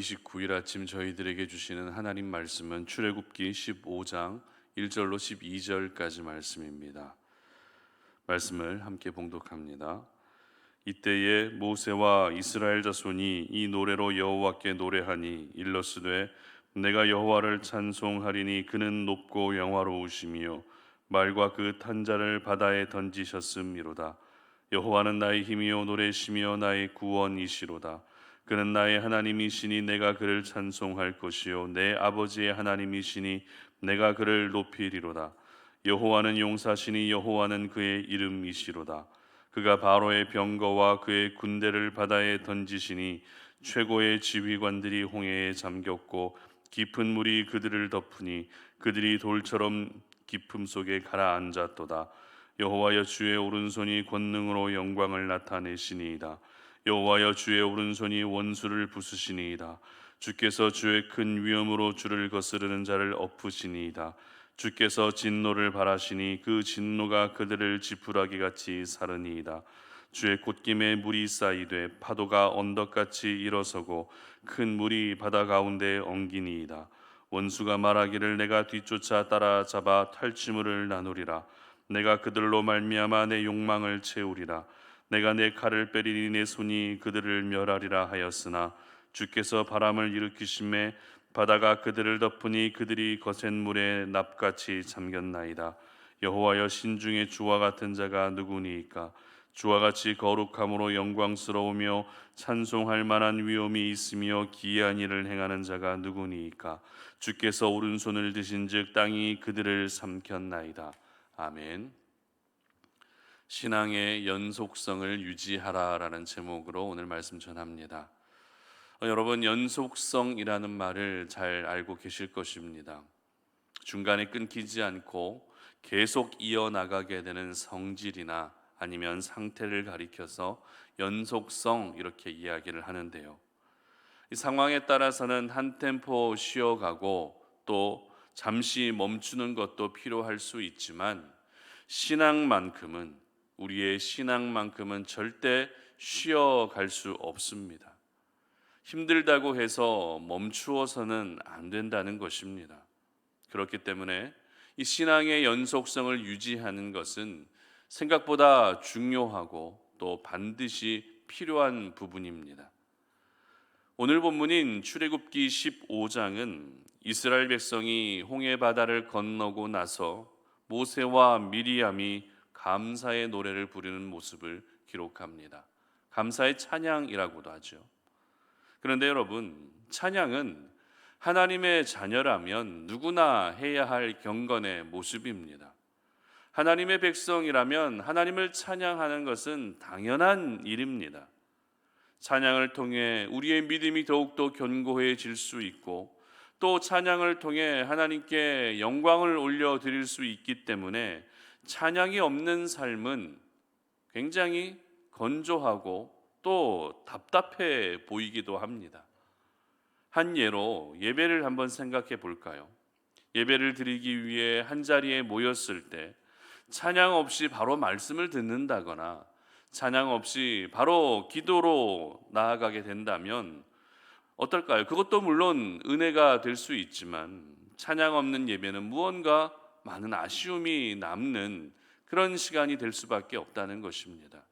29일 아침 저희들에게 주시는 하나님 말씀은 출애굽기 15장 1절로 12절까지 말씀입니다. 말씀을 함께 봉독합니다. 이때에 모세와 이스라엘 자손이 이 노래로 여호와께 노래하니 일러스되 내가 여호와를 찬송하리니 그는 높고 영화로우시며 말과 그 탄자를 바다에 던지셨음이로다. 여호와는 나의 힘이요 노래시며 나의 구원이시로다. 그는 나의 하나님이시니 내가 그를 찬송할 것이요 내 아버지의 하나님이시니 내가 그를 높이리로다. 여호와는 용사시니 여호와는 그의 이름이시로다. 그가 바로의 병거와 그의 군대를 바다에 던지시니 최고의 지휘관들이 홍해에 잠겼고 깊은 물이 그들을 덮으니 그들이 돌처럼 깊음 속에 가라앉았도다. 여호와여 주의 오른손이 권능으로 영광을 나타내시니이다. 여호와여 주의 오른손이 원수를 부수시니이다. 주께서 주의 큰 위엄으로 주를 거스르는 자를 엎으시니이다. 주께서 진노를 발하시니 그 진노가 그들을 지푸라기 같이 사르니이다. 주의 콧김에 물이 쌓이되 파도가 언덕같이 일어서고 큰 물이 바다 가운데 엉기니이다. 원수가 말하기를 내가 뒤쫓아 따라잡아 탈취물을 나누리라. 내가 그들로 말미암아 내 욕망을 채우리라. 내가 내 칼을 빼리니 내 손이 그들을 멸하리라 하였으나 주께서 바람을 일으키심에 바다가 그들을 덮으니 그들이 거센 물에 납같이 잠겼나이다. 여호와여 신중에 주와 같은 자가 누구니이까? 주와 같이 거룩함으로 영광스러우며 찬송할 만한 위엄이 있으며 기이한 일을 행하는 자가 누구니이까? 주께서 오른손을 드신즉 땅이 그들을 삼켰나이다. 아멘. 신앙의 연속성을 유지하라라는 제목으로 오늘 말씀 전합니다. 여러분, 연속성이라는 말을 잘 알고 계실 것입니다. 중간에 끊기지 않고 계속 이어나가게 되는 성질이나 아니면 상태를 가리켜서 연속성 이렇게 이야기를 하는데요. 이 상황에 따라서는 한 템포 쉬어가고 또 잠시 멈추는 것도 필요할 수 있지만 우리의 신앙만큼은 절대 쉬어갈 수 없습니다. 힘들다고 해서 멈추어서는 안 된다는 것입니다. 그렇기 때문에 이 신앙의 연속성을 유지하는 것은 생각보다 중요하고 또 반드시 필요한 부분입니다. 오늘 본문인 출애굽기 15장은 이스라엘 백성이 홍해 바다를 건너고 나서 모세와 미리암이 감사의 노래를 부르는 모습을 기록합니다. 감사의 찬양이라고도 하죠. 그런데 여러분, 찬양은 하나님의 자녀라면 누구나 해야 할 경건의 모습입니다. 하나님의 백성이라면 하나님을 찬양하는 것은 당연한 일입니다. 찬양을 통해 우리의 믿음이 더욱더 견고해질 수 있고 또 찬양을 통해 하나님께 영광을 올려드릴 수 있기 때문에 찬양이 없는 삶은 굉장히 건조하고 또 답답해 보이기도 합니다. 한 예로 예배를 한번 생각해 볼까요? 예배를 드리기 위해 한자리에 모였을 때 찬양 없이 바로 말씀을 듣는다거나 찬양 없이 바로 기도로 나아가게 된다면 어떨까요? 그것도 물론 은혜가 될 수 있지만 찬양 없는 예배는 무언가 많은 아쉬움이 남는 그런 시간이 될 수밖에 없다는 것입니다.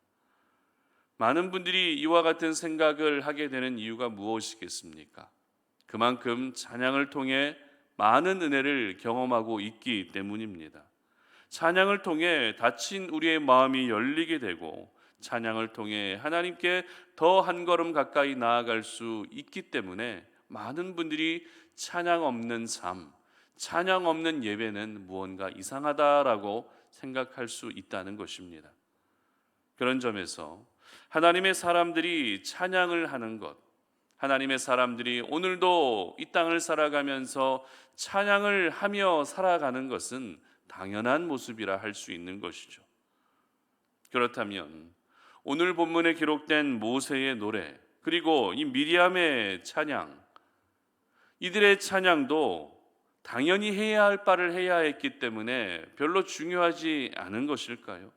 많은 분들이 이와 같은 생각을 하게 되는 이유가 무엇이겠습니까? 그만큼 찬양을 통해 많은 은혜를 경험하고 있기 때문입니다. 찬양을 통해 닫힌 우리의 마음이 열리게 되고 찬양을 통해 하나님께 더 한 걸음 가까이 나아갈 수 있기 때문에 많은 분들이 찬양 없는 삶, 찬양 없는 예배는 무언가 이상하다라고 생각할 수 있다는 것입니다. 그런 점에서 하나님의 사람들이 찬양을 하는 것, 하나님의 사람들이 오늘도 이 땅을 살아가면서 찬양을 하며 살아가는 것은 당연한 모습이라 할 수 있는 것이죠. 그렇다면 오늘 본문에 기록된 모세의 노래 그리고 이 미리암의 찬양, 이들의 찬양도 당연히 해야 할 바를 해야 했기 때문에 별로 중요하지 않은 것일까요?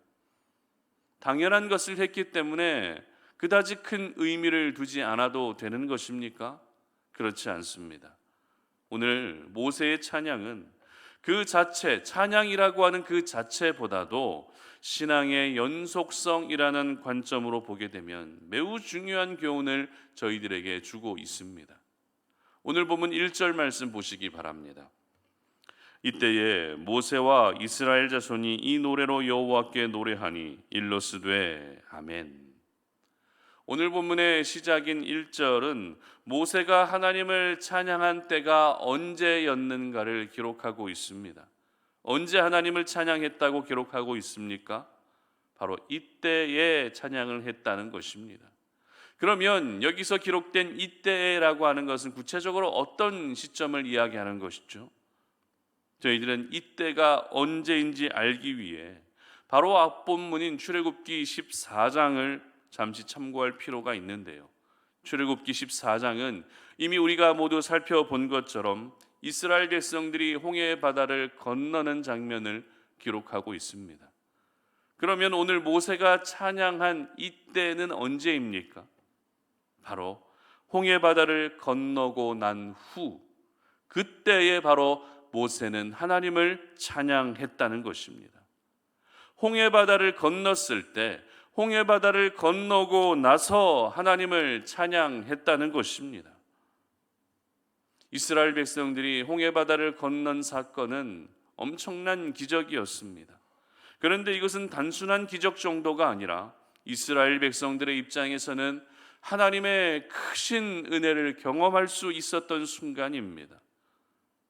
당연한 것을 했기 때문에 그다지 큰 의미를 두지 않아도 되는 것입니까? 그렇지 않습니다. 오늘 모세의 찬양은 그 자체, 찬양이라고 하는 그 자체보다도 신앙의 연속성이라는 관점으로 보게 되면 매우 중요한 교훈을 저희들에게 주고 있습니다. 오늘 본문 1절 말씀 보시기 바랍니다. 이때에 모세와 이스라엘 자손이 이 노래로 여호와께 노래하니 일러스되 아멘. 오늘 본문의 시작인 1절은 모세가 하나님을 찬양한 때가 언제였는가를 기록하고 있습니다. 언제 하나님을 찬양했다고 기록하고 있습니까? 바로 이때에 찬양을 했다는 것입니다. 그러면 여기서 기록된 이때라고 하는 것은 구체적으로 어떤 시점을 이야기하는 것이죠? 저희들은 이때가 언제인지 알기 위해 바로 앞본문인 출애굽기 14장을 잠시 참고할 필요가 있는데요. 출애굽기 14장은 이미 우리가 모두 살펴본 것처럼 이스라엘 백성들이 홍해 바다를 건너는 장면을 기록하고 있습니다. 그러면 오늘 모세가 찬양한 이때는 언제입니까? 바로 홍해 바다를 건너고 난 후, 그때에 바로 모세는 하나님을 찬양했다는 것입니다. 홍해 바다를 건넜을 때, 홍해 바다를 건너고 나서 하나님을 찬양했다는 것입니다. 이스라엘 백성들이 홍해 바다를 건넌 사건은 엄청난 기적이었습니다. 그런데 이것은 단순한 기적 정도가 아니라 이스라엘 백성들의 입장에서는 하나님의 크신 은혜를 경험할 수 있었던 순간입니다.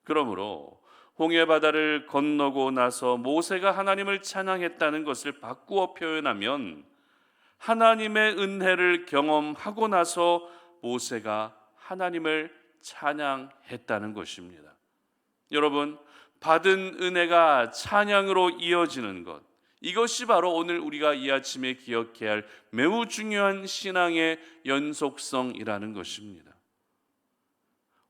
그러므로 홍해 바다를 건너고 나서 모세가 하나님을 찬양했다는 것을 바꾸어 표현하면 하나님의 은혜를 경험하고 나서 모세가 하나님을 찬양했다는 것입니다. 여러분, 받은 은혜가 찬양으로 이어지는 것, 이것이 바로 오늘 우리가 이 아침에 기억해야 할 매우 중요한 신앙의 연속성이라는 것입니다.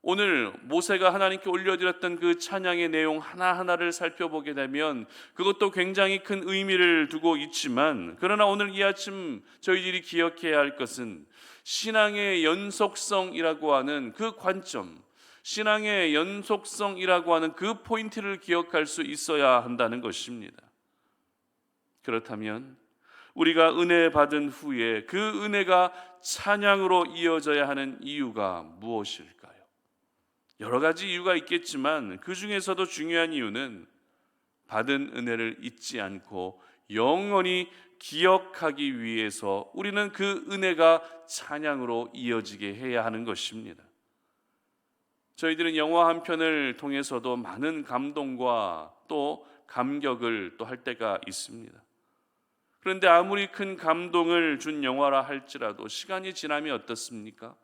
오늘 모세가 하나님께 올려드렸던 그 찬양의 내용 하나하나를 살펴보게 되면 그것도 굉장히 큰 의미를 두고 있지만, 그러나 오늘 이 아침 저희들이 기억해야 할 것은 신앙의 연속성이라고 하는 그 관점, 신앙의 연속성이라고 하는 그 포인트를 기억할 수 있어야 한다는 것입니다. 그렇다면 우리가 은혜 받은 후에 그 은혜가 찬양으로 이어져야 하는 이유가 무엇일까요? 여러 가지 이유가 있겠지만 그 중에서도 중요한 이유는 받은 은혜를 잊지 않고 영원히 기억하기 위해서 우리는 그 은혜가 찬양으로 이어지게 해야 하는 것입니다. 저희들은 영화 한 편을 통해서도 많은 감동과 또 감격을 또 할 때가 있습니다. 그런데 아무리 큰 감동을 준 영화라 할지라도 시간이 지나면 어떻습니까?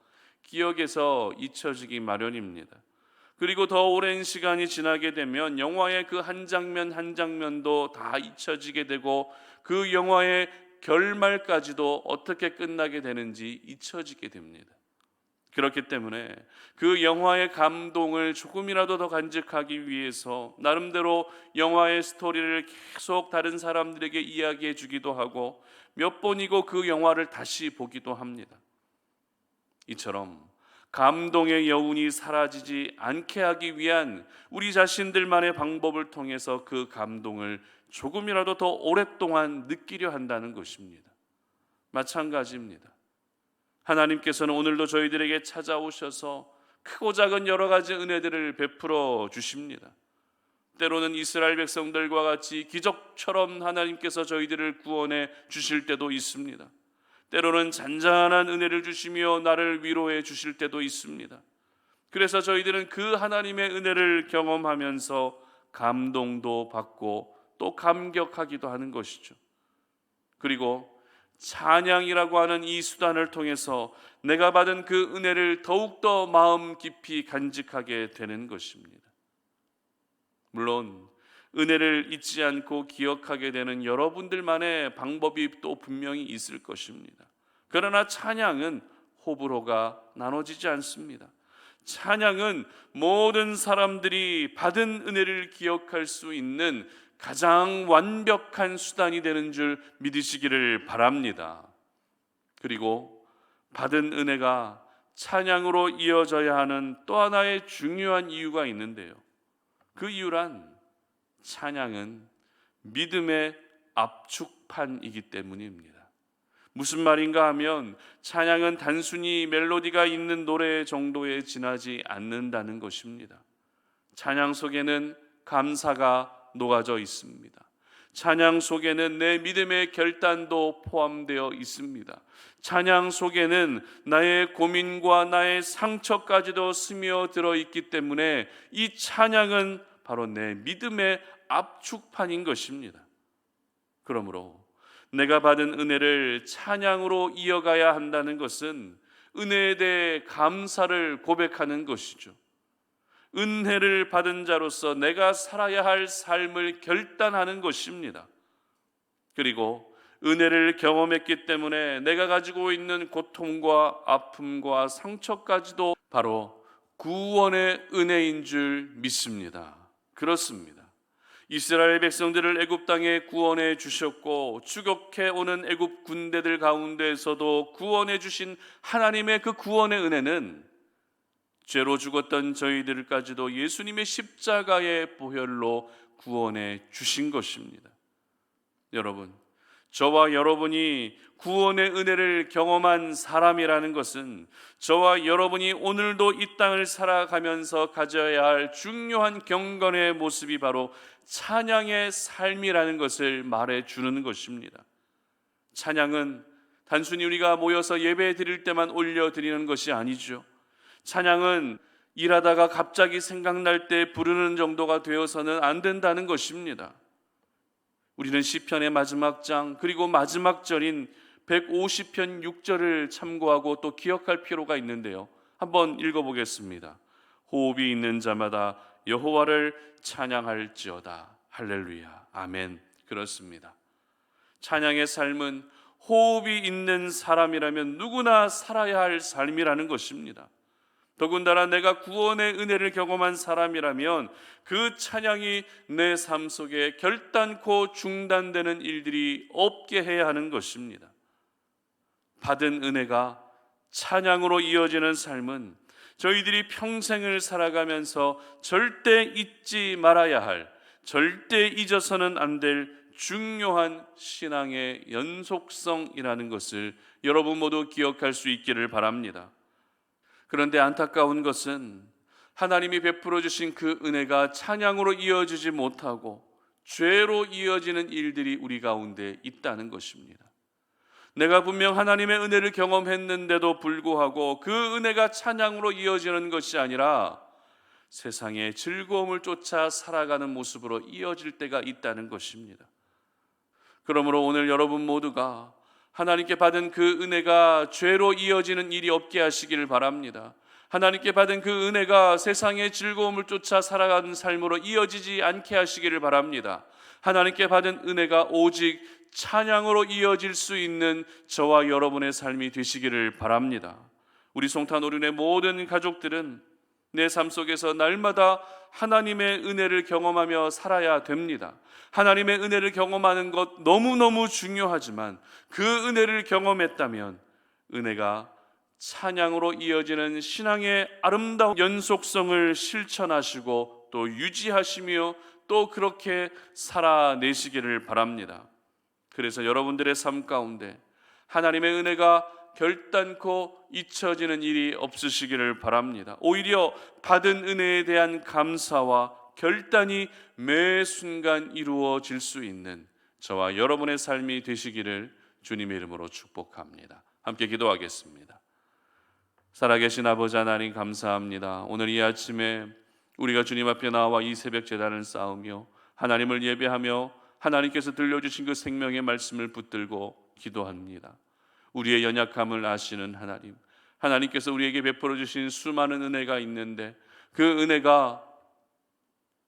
기억에서 잊혀지기 마련입니다. 그리고 더 오랜 시간이 지나게 되면 영화의 그 한 장면 한 장면도 다 잊혀지게 되고 그 영화의 결말까지도 어떻게 끝나게 되는지 잊혀지게 됩니다. 그렇기 때문에 그 영화의 감동을 조금이라도 더 간직하기 위해서 나름대로 영화의 스토리를 계속 다른 사람들에게 이야기해 주기도 하고 몇 번이고 그 영화를 다시 보기도 합니다. 이처럼 감동의 여운이 사라지지 않게 하기 위한 우리 자신들만의 방법을 통해서 그 감동을 조금이라도 더 오랫동안 느끼려 한다는 것입니다. 마찬가지입니다. 하나님께서는 오늘도 저희들에게 찾아오셔서 크고 작은 여러 가지 은혜들을 베풀어 주십니다. 때로는 이스라엘 백성들과 같이 기적처럼 하나님께서 저희들을 구원해 주실 때도 있습니다. 때로는 잔잔한 은혜를 주시며 나를 위로해 주실 때도 있습니다. 그래서 저희들은 그 하나님의 은혜를 경험하면서 감동도 받고 또 감격하기도 하는 것이죠. 그리고 찬양이라고 하는 이 수단을 통해서 내가 받은 그 은혜를 더욱더 마음 깊이 간직하게 되는 것입니다. 물론 은혜를 잊지 않고 기억하게 되는 여러분들만의 방법이 또 분명히 있을 것입니다. 그러나 찬양은 호불호가 나눠지지 않습니다. 찬양은 모든 사람들이 받은 은혜를 기억할 수 있는 가장 완벽한 수단이 되는 줄 믿으시기를 바랍니다. 그리고 받은 은혜가 찬양으로 이어져야 하는 또 하나의 중요한 이유가 있는데요. 그 이유란 찬양은 믿음의 압축판이기 때문입니다. 무슨 말인가 하면 찬양은 단순히 멜로디가 있는 노래 정도에 지나지 않는다는 것입니다. 찬양 속에는 감사가 녹아져 있습니다. 찬양 속에는 내 믿음의 결단도 포함되어 있습니다. 찬양 속에는 나의 고민과 나의 상처까지도 스며들어 있기 때문에 이 찬양은 바로 내 믿음의 압축판인 것입니다. 그러므로 내가 받은 은혜를 찬양으로 이어가야 한다는 것은 은혜에 대해 감사를 고백하는 것이죠. 은혜를 받은 자로서 내가 살아야 할 삶을 결단하는 것입니다. 그리고 은혜를 경험했기 때문에 내가 가지고 있는 고통과 아픔과 상처까지도 바로 구원의 은혜인 줄 믿습니다. 그렇습니다. 이스라엘 백성들을 애굽 땅에 구원해 주셨고 추격해 오는 애굽 군대들 가운데에서도 구원해 주신 하나님의 그 구원의 은혜는 죄로 죽었던 저희들까지도 예수님의 십자가의 보혈로 구원해 주신 것입니다. 여러분, 저와 여러분이 구원의 은혜를 경험한 사람이라는 것은 저와 여러분이 오늘도 이 땅을 살아가면서 가져야 할 중요한 경건의 모습이 바로 찬양의 삶이라는 것을 말해 주는 것입니다. 찬양은 단순히 우리가 모여서 예배 드릴 때만 올려드리는 것이 아니죠. 찬양은 일하다가 갑자기 생각날 때 부르는 정도가 되어서는 안 된다는 것입니다. 우리는 시편의 마지막 장 그리고 마지막 절인 150편 6절을 참고하고 또 기억할 필요가 있는데요. 한번 읽어보겠습니다. 호흡이 있는 자마다 여호와를 찬양할지어다. 할렐루야. 아멘. 그렇습니다. 찬양의 삶은 호흡이 있는 사람이라면 누구나 살아야 할 삶이라는 것입니다. 더군다나 내가 구원의 은혜를 경험한 사람이라면 그 찬양이 내 삶 속에 결단코 중단되는 일들이 없게 해야 하는 것입니다. 받은 은혜가 찬양으로 이어지는 삶은 저희들이 평생을 살아가면서 절대 잊지 말아야 할, 절대 잊어서는 안 될 중요한 신앙의 연속성이라는 것을 여러분 모두 기억할 수 있기를 바랍니다. 그런데 안타까운 것은 하나님이 베풀어 주신 그 은혜가 찬양으로 이어지지 못하고 죄로 이어지는 일들이 우리 가운데 있다는 것입니다. 내가 분명 하나님의 은혜를 경험했는데도 불구하고 그 은혜가 찬양으로 이어지는 것이 아니라 세상의 즐거움을 쫓아 살아가는 모습으로 이어질 때가 있다는 것입니다. 그러므로 오늘 여러분 모두가 하나님께 받은 그 은혜가 죄로 이어지는 일이 없게 하시기를 바랍니다. 하나님께 받은 그 은혜가 세상의 즐거움을 쫓아 살아가는 삶으로 이어지지 않게 하시기를 바랍니다. 하나님께 받은 은혜가 오직 찬양으로 이어질 수 있는 저와 여러분의 삶이 되시기를 바랍니다. 우리 송탄오륜의 모든 가족들은 내 삶 속에서 날마다 하나님의 은혜를 경험하며 살아야 됩니다. 하나님의 은혜를 경험하는 것 너무너무 중요하지만 그 은혜를 경험했다면 은혜가 찬양으로 이어지는 신앙의 아름다운 연속성을 실천하시고 또 유지하시며 또 그렇게 살아내시기를 바랍니다. 그래서 여러분들의 삶 가운데 하나님의 은혜가 결단코 잊혀지는 일이 없으시기를 바랍니다. 오히려 받은 은혜에 대한 감사와 결단이 매 순간 이루어질 수 있는 저와 여러분의 삶이 되시기를 주님의 이름으로 축복합니다. 함께 기도하겠습니다. 살아계신 아버지 하나님 감사합니다. 오늘 이 아침에 우리가 주님 앞에 나와 이 새벽 제단을 쌓으며 하나님을 예배하며 하나님께서 들려주신 그 생명의 말씀을 붙들고 기도합니다. 우리의 연약함을 아시는 하나님, 하나님께서 우리에게 베풀어 주신 수많은 은혜가 있는데 그 은혜가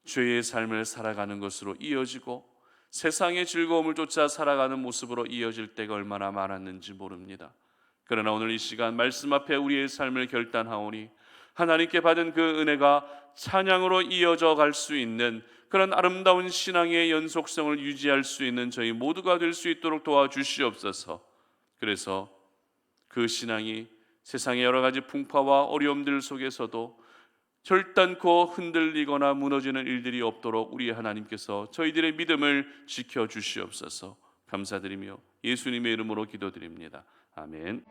죄의 삶을 살아가는 것으로 이어지고 세상의 즐거움을 쫓아 살아가는 모습으로 이어질 때가 얼마나 많았는지 모릅니다. 그러나 오늘 이 시간 말씀 앞에 우리의 삶을 결단하오니 하나님께 받은 그 은혜가 찬양으로 이어져 갈 수 있는 그런 아름다운 신앙의 연속성을 유지할 수 있는 저희 모두가 될 수 있도록 도와주시옵소서. 그래서 그 신앙이 세상의 여러 가지 풍파와 어려움들 속에서도 결단코 흔들리거나 무너지는 일들이 없도록 우리 하나님께서 저희들의 믿음을 지켜 주시옵소서. 감사드리며 예수님의 이름으로 기도드립니다. 아멘.